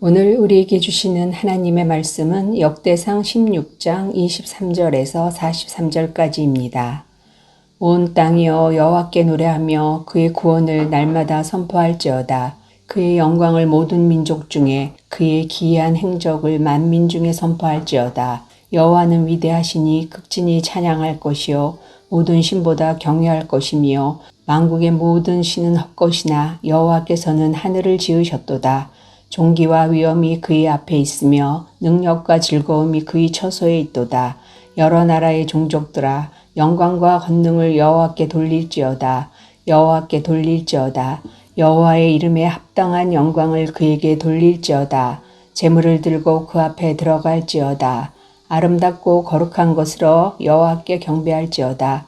오늘 우리에게 주시는 하나님의 말씀은 역대상 16장 23절에서 43절까지입니다. 온 땅이여 여호와께 노래하며 그의 구원을 날마다 선포할지어다. 그의 영광을 모든 민족 중에 그의 기이한 행적을 만민 중에 선포할지어다. 여호와는 위대하시니 극진히 찬양할 것이요 모든 신보다 경외할 것이며 만국의 모든 신은 헛것이나 여호와께서는 하늘을 지으셨도다. 존귀와 위엄이 그의 앞에 있으며 능력과 즐거움이 그의 처소에 있도다. 여러 나라의 종족들아 영광과 권능을 여호와께 돌릴지어다. 여호와께 돌릴지어다. 여호와의 이름에 합당한 영광을 그에게 돌릴지어다. 제물을 들고 그 앞에 들어갈지어다. 아름답고 거룩한 것으로 여호와께 경배할지어다.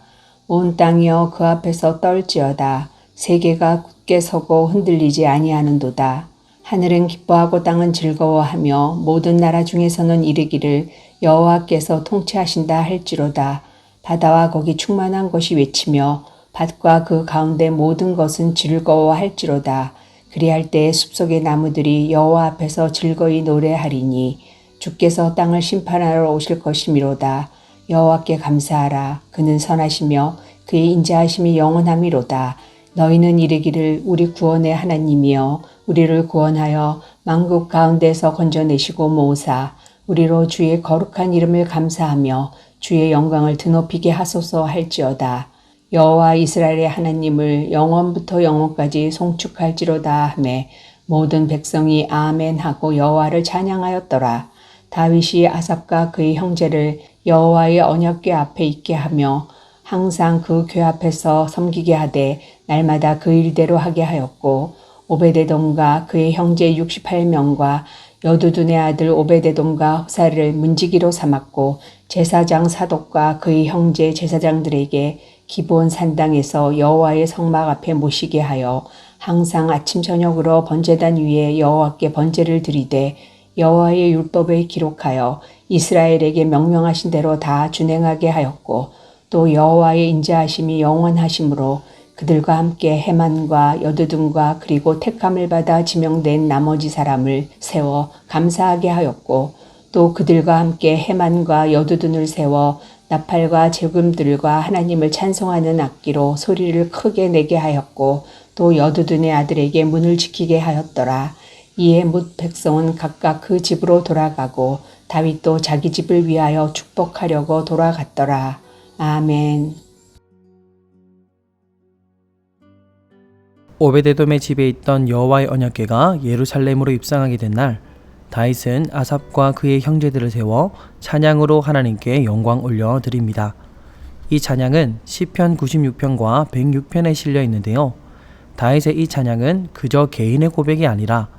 온 땅이여 그 앞에서 떨지어다. 세계가 굳게 서고 흔들리지 아니하는도다. 하늘은 기뻐하고 땅은 즐거워하며 모든 나라 중에서는 이르기를 여호와께서 통치하신다 할지로다. 바다와 거기 충만한 것이 외치며 밭과 그 가운데 모든 것은 즐거워할지로다. 그리할 때에 숲속의 나무들이 여호와 앞에서 즐거이 노래하리니 주께서 땅을 심판하러 오실 것이미로다. 여호와께 감사하라. 그는 선하시며 그의 인자하심이 영원함이로다. 너희는 이르기를 우리 구원의 하나님이여 우리를 구원하여 만국 가운데서 건져내시고 모으사 우리로 주의 거룩한 이름을 감사하며 주의 영광을 드높이게 하소서 할지어다. 여호와 이스라엘의 하나님을 영원부터 영원까지 송축할지로다 하매 모든 백성이 아멘 하고 여호와를 찬양하였더라. 다윗이 아삽과 그의 형제를 여호와의 언약궤 앞에 있게 하며 항상 그 궤 앞에서 섬기게 하되 날마다 그 일대로 하게 하였고 오베데돔과 그의 형제 68명과 여두둔의 아들 오베데돔과 호사를 문지기로 삼았고 제사장 사독과 그의 형제 제사장들에게 기브온 산당에서 여호와의 성막 앞에 모시게 하여 항상 아침 저녁으로 번제단 위에 여호와께 번제를 드리되 여호와의 율법을 기록하여 이스라엘에게 명령하신 대로 다 준행하게 하였고 또 여호와의 인자하심이 영원하심으로 그들과 함께 헤만과 여두둔과 그리고 택함을 받아 지명된 나머지 사람을 세워 감사하게 하였고 또 그들과 함께 헤만과 여두둔을 세워 나팔과 재금들과 하나님을 찬송하는 악기로 소리를 크게 내게 하였고 또 여두둔의 아들에게 문을 지키게 하였더라. 이에 뭇 백성은 각각 그 집으로 돌아가고 다윗도 자기 집을 위하여 축복하려고 돌아갔더라. 아멘. 오베데돔의 집에 있던 여호와의 언약궤가 예루살렘으로 입성하게 된 날, 다윗은 아삽과 그의 형제들을 세워 찬양으로 하나님께 영광 올려 드립니다. 이 찬양은 시편 96편과 106편에 실려 있는데요. 다윗의 이 찬양은 그저 개인의 고백이 아니라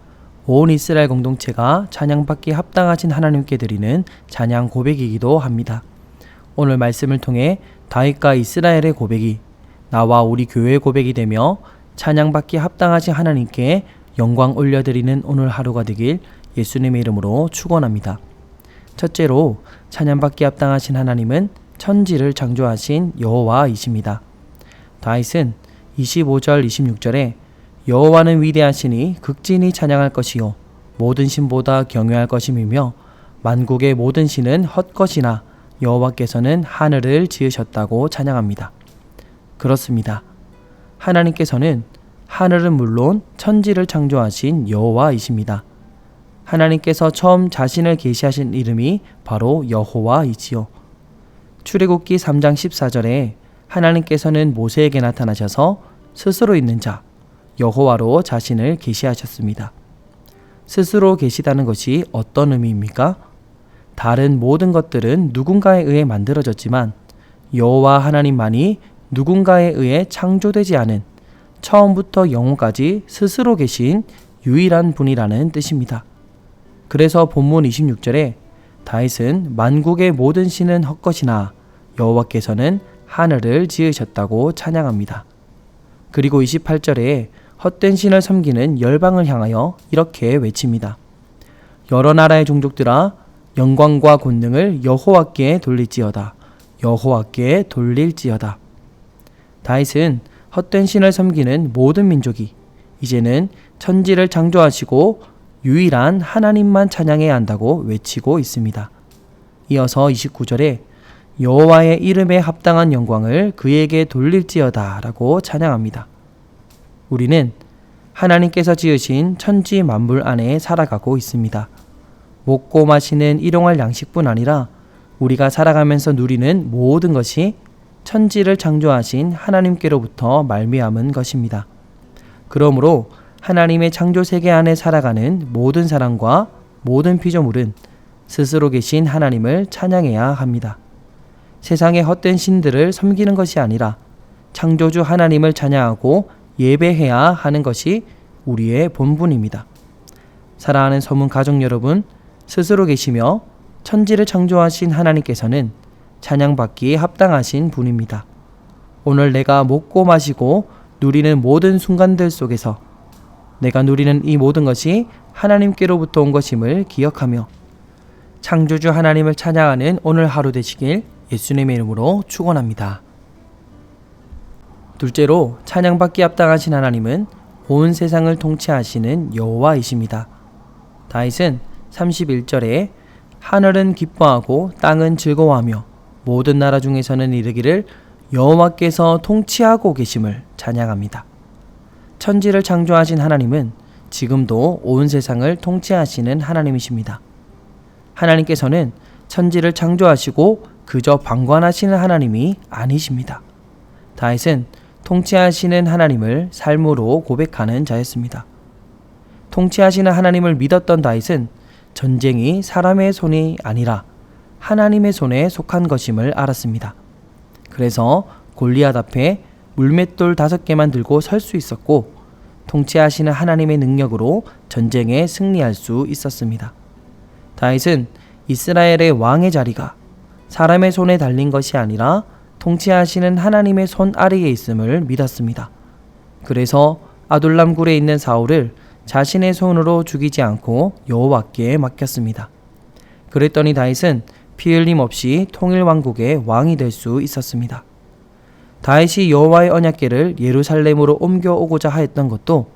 온 이스라엘 공동체가 찬양받기 합당하신 하나님께 드리는 찬양 고백이기도 합니다. 오늘 말씀을 통해 다윗과 이스라엘의 고백이 나와 우리 교회의 고백이 되며 찬양받기 합당하신 하나님께 영광 올려드리는 오늘 하루가 되길 예수님의 이름으로 축원합니다. 첫째로 찬양받기 합당하신 하나님은 천지를 창조하신 여호와이십니다. 다윗은 25절 26절에 여호와는 위대하시니 극진히 찬양할 것이요 모든 신보다 경외할 것임이며 만국의 모든 신은 헛것이나 여호와께서는 하늘을 지으셨다고 찬양합니다. 그렇습니다. 하나님께서는 하늘은 물론 천지를 창조하신 여호와이십니다. 하나님께서 처음 자신을 계시하신 이름이 바로 여호와이지요. 출애굽기 3장 14절에 하나님께서는 모세에게 나타나셔서 스스로 있는 자 여호와로 자신을 계시하셨습니다. 스스로 계시다는 것이 어떤 의미입니까? 다른 모든 것들은 누군가에 의해 만들어졌지만 여호와 하나님만이 누군가에 의해 창조되지 않은 처음부터 영원까지 스스로 계신 유일한 분이라는 뜻입니다. 그래서 본문 26절에 다윗은 만국의 모든 신은 헛것이나 여호와께서는 하늘을 지으셨다고 찬양합니다. 그리고 28절에 헛된 신을 섬기는 열방을 향하여 이렇게 외칩니다. 여러 나라의 종족들아 영광과 권능을 여호와께 돌릴지어다. 여호와께 돌릴지어다. 다윗은 헛된 신을 섬기는 모든 민족이 이제는 천지를 창조하시고 유일한 하나님만 찬양해야 한다고 외치고 있습니다. 이어서 29절에 여호와의 이름에 합당한 영광을 그에게 돌릴지어다 라고 찬양합니다. 우리는 하나님께서 지으신 천지 만물 안에 살아가고 있습니다. 먹고 마시는 일용할 양식뿐 아니라 우리가 살아가면서 누리는 모든 것이 천지를 창조하신 하나님께로부터 말미암은 것입니다. 그러므로 하나님의 창조 세계 안에 살아가는 모든 사람과 모든 피조물은 스스로 계신 하나님을 찬양해야 합니다. 세상의 헛된 신들을 섬기는 것이 아니라 창조주 하나님을 찬양하고 예배해야 하는 것이 우리의 본분입니다. 사랑하는 서문 가족 여러분, 스스로 계시며 천지를 창조하신 하나님께서는 찬양받기에 합당하신 분입니다. 오늘 내가 먹고 마시고 누리는 모든 순간들 속에서 내가 누리는 이 모든 것이 하나님께로부터 온 것임을 기억하며 창조주 하나님을 찬양하는 오늘 하루 되시길 예수님의 이름으로 축원합니다. 둘째로 찬양받기에 합당하신 하나님은 온 세상을 통치하시는 여호와이십니다. 다윗은 31절에 하늘은 기뻐하고 땅은 즐거워하며 모든 나라 중에서는 이르기를 여호와께서 통치하고 계심을 찬양합니다. 천지를 창조하신 하나님은 지금도 온 세상을 통치하시는 하나님이십니다. 하나님께서는 천지를 창조하시고 그저 방관하시는 하나님이 아니십니다. 다윗은 통치하시는 하나님을 삶으로 고백하는 자였습니다. 통치하시는 하나님을 믿었던 다윗은 전쟁이 사람의 손이 아니라 하나님의 손에 속한 것임을 알았습니다. 그래서 골리앗 앞에 물맷돌 5개만 들고 설 수 있었고 통치하시는 하나님의 능력으로 전쟁에 승리할 수 있었습니다. 다윗은 이스라엘의 왕의 자리가 사람의 손에 달린 것이 아니라 통치하시는 하나님의 손 아래에 있음을 믿었습니다. 그래서 아둘람 굴에 있는 사울을 자신의 손으로 죽이지 않고 여호와께 맡겼습니다. 그랬더니 다윗은 피 흘림 없이 통일 왕국의 왕이 될 수 있었습니다. 다윗이 여호와의 언약궤를 예루살렘으로 옮겨오고자 하였던 것도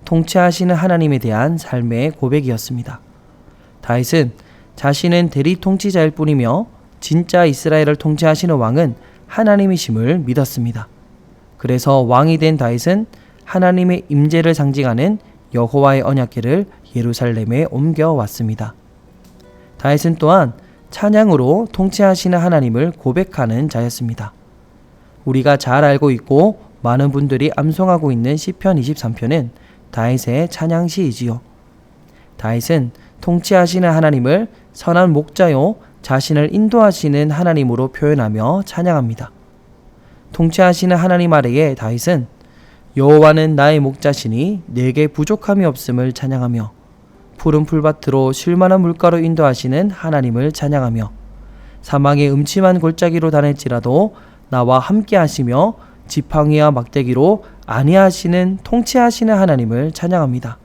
통치하시는 하나님에 대한 삶의 고백이었습니다. 다윗은 자신은 대리 통치자일 뿐이며 진짜 이스라엘을 통치하시는 왕은 하나님이심을 믿었습니다. 그래서 왕이 된 다윗은 하나님의 임재를 상징하는 여호와의 언약궤를 예루살렘에 옮겨왔습니다. 다윗은 또한 찬양으로 통치하시는 하나님을 고백하는 자였습니다. 우리가 잘 알고 있고 많은 분들이 암송하고 있는 시편 23편은 다윗의 찬양시이지요. 다윗은 통치하시는 하나님을 선한 목자요 자신을 인도하시는 하나님으로 표현하며 찬양합니다. 통치하시는 하나님 아래에 다윗은 여호와는 나의 목자시니 내게 부족함이 없음을 찬양하며 푸른 풀밭으로 쉴만한 물가로 인도하시는 하나님을 찬양하며 사망의 음침한 골짜기로 다닐지라도 나와 함께 하시며 지팡이와 막대기로 안위하시는 통치하시는 하나님을 찬양합니다.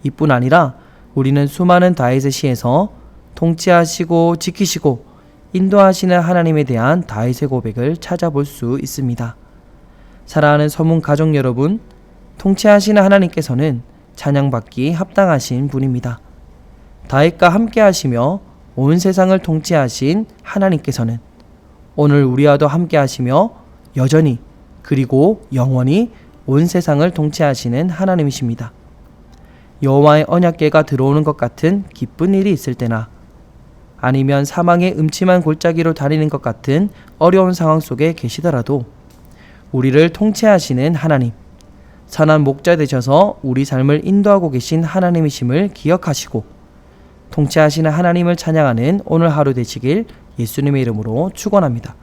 이뿐 아니라 우리는 수많은 다윗의 시에서 통치하시고 지키시고 인도하시는 하나님에 대한 다윗의 고백을 찾아볼 수 있습니다. 사랑하는 서문 가족 여러분, 통치하시는 하나님께서는 찬양받기 합당하신 분입니다. 다윗과 함께 하시며 온 세상을 통치하신 하나님께서는 오늘 우리와도 함께 하시며 여전히 그리고 영원히 온 세상을 통치하시는 하나님이십니다. 여호와의 언약궤가 들어오는 것 같은 기쁜 일이 있을 때나 아니면 사망의 음침한 골짜기로 다니는 것 같은 어려운 상황 속에 계시더라도 우리를 통치하시는 하나님, 선한 목자 되셔서 우리 삶을 인도하고 계신 하나님이심을 기억하시고 통치하시는 하나님을 찬양하는 오늘 하루 되시길 예수님의 이름으로 축원합니다.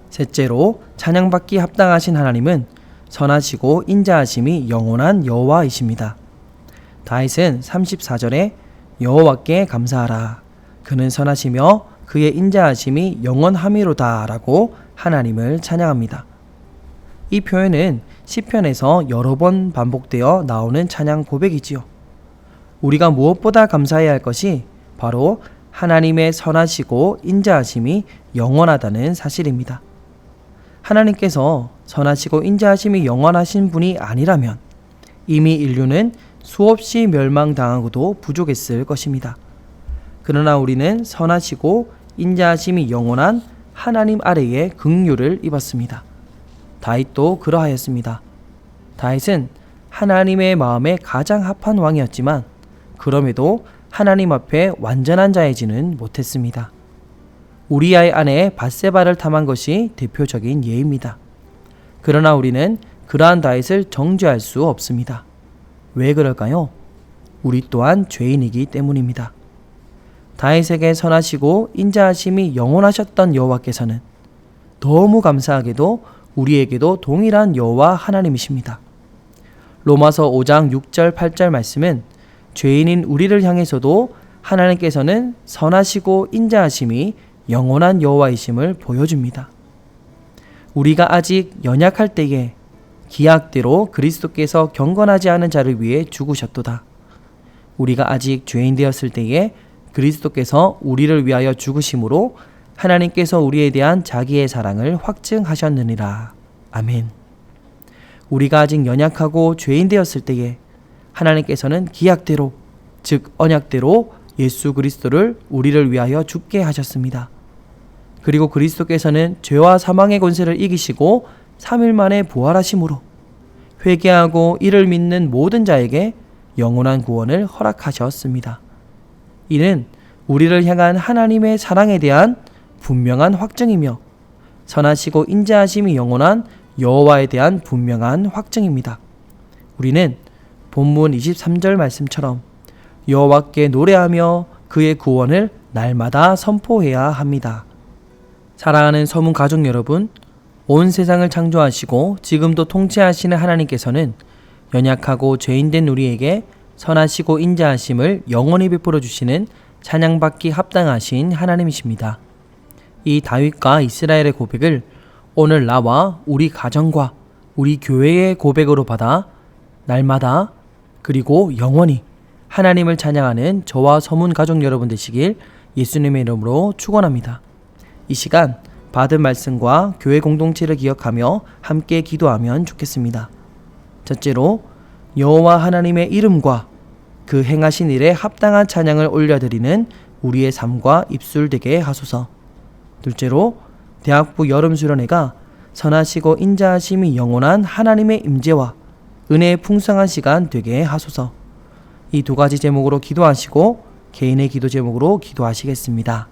셋째로 찬양받기 합당하신 하나님은 선하시고 인자하심이 영원한 여호와이십니다. 다윗은 34절에 여호와께 감사하라. 그는 선하시며 그의 인자하심이 영원함이로다 라고 하나님을 찬양합니다. 이 표현은 시편에서 여러 번 반복되어 나오는 찬양 고백이지요. 우리가 무엇보다 감사해야 할 것이 바로 하나님의 선하시고 인자하심이 영원하다는 사실입니다. 하나님께서 선하시고 인자하심이 영원하신 분이 아니라면 이미 인류는 수없이 멸망당하고도 부족했을 것입니다. 그러나 우리는 선하시고 인자하심이 영원한 하나님 아래에 긍휼을 입었습니다. 다윗도 그러하였습니다. 다윗은 하나님의 마음에 가장 합한 왕이었지만 그럼에도 하나님 앞에 완전한 자이지는 못했습니다. 우리아의 아내 밧세바를 탐한 것이 대표적인 예입니다. 그러나 우리는 그러한 다윗을 정죄할 수 없습니다. 왜 그럴까요? 우리 또한 죄인이기 때문입니다. 다윗에게 선하시고 인자하심이 영원하셨던 여호와께서는 너무 감사하게도 우리에게도 동일한 여호와 하나님이십니다. 로마서 5장 6절 8절 말씀은 죄인인 우리를 향해서도 하나님께서는 선하시고 인자하심이 영원한 여호와이심을 보여줍니다. 우리가 아직 연약할 때에 기약대로 그리스도께서 경건하지 않은 자를 위해 죽으셨도다. 우리가 아직 죄인 되었을 때에 그리스도께서 우리를 위하여 죽으심으로 하나님께서 우리에 대한 자기의 사랑을 확증하셨느니라. 아멘. 우리가 아직 연약하고 죄인 되었을 때에 하나님께서는 기약대로, 즉 언약대로 예수 그리스도를 우리를 위하여 죽게 하셨습니다. 그리고 그리스도께서는 죄와 사망의 권세를 이기시고 3일 만에 부활하심으로 회개하고 이를 믿는 모든 자에게 영원한 구원을 허락하셨습니다. 이는 우리를 향한 하나님의 사랑에 대한 분명한 확증이며 선하시고 인자하심이 영원한 여호와에 대한 분명한 확증입니다. 우리는 본문 23절 말씀처럼 여호와께 노래하며 그의 구원을 날마다 선포해야 합니다. 사랑하는 서문 가족 여러분, 온 세상을 창조하시고 지금도 통치하시는 하나님께서는 연약하고 죄인된 우리에게 선하시고 인자하심을 영원히 베풀어 주시는 찬양받기 합당하신 하나님이십니다. 이 다윗과 이스라엘의 고백을 오늘 나와 우리 가정과 우리 교회의 고백으로 받아 날마다 그리고 영원히 하나님을 찬양하는 저와 서문 가족 여러분 되시길 예수님의 이름으로 축원합니다. 이 시간 받은 말씀과 교회 공동체를 기억하며 함께 기도하면 좋겠습니다. 첫째로 여호와 하나님의 이름과 그 행하신 일에 합당한 찬양을 올려드리는 우리의 삶과 입술되게 하소서. 둘째로 대학부 여름수련회가 선하시고 인자하심이 영원한 하나님의 임재와 은혜의 풍성한 시간 되게 하소서. 이 두 가지 제목으로 기도하시고 개인의 기도 제목으로 기도하시겠습니다.